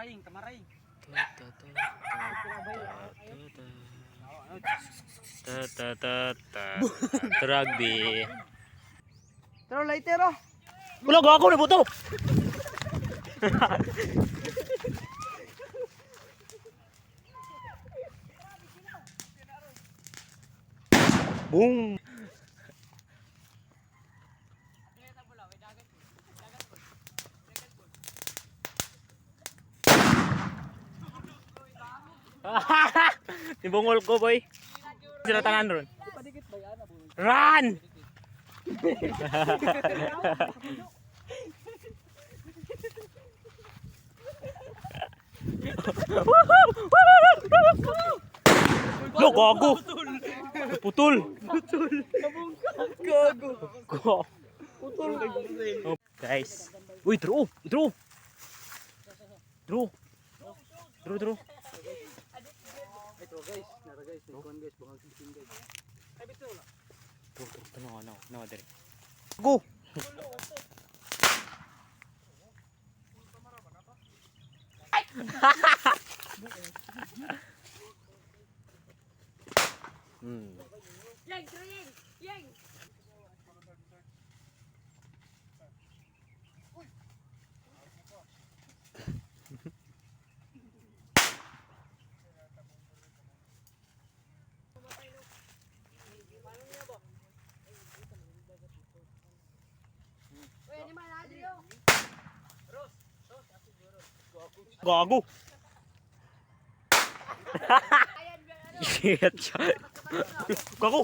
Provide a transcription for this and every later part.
Tamaraying, tamaraying. Rugby. Pero lighter oh. Wala ko ako na buto. Boom. Tibungol ko boy. Sila tanan ron. Run! Lo gago. Putol. Gago. Putol. Guys. Uy, draw. Draw. Draw. Draw, draw. Ito guys, nara guys, nikuan guys, bangag bisin guys. Ay bito na. No, dire. Go. Yang, yang, yang. Gago. Shit. Gago.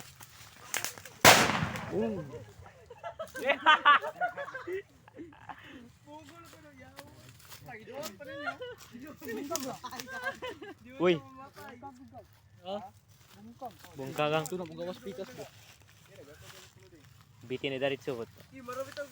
Uy. Bungka kang. Ito na bugawas pikas po. Bitin ni darit suot. Marami tang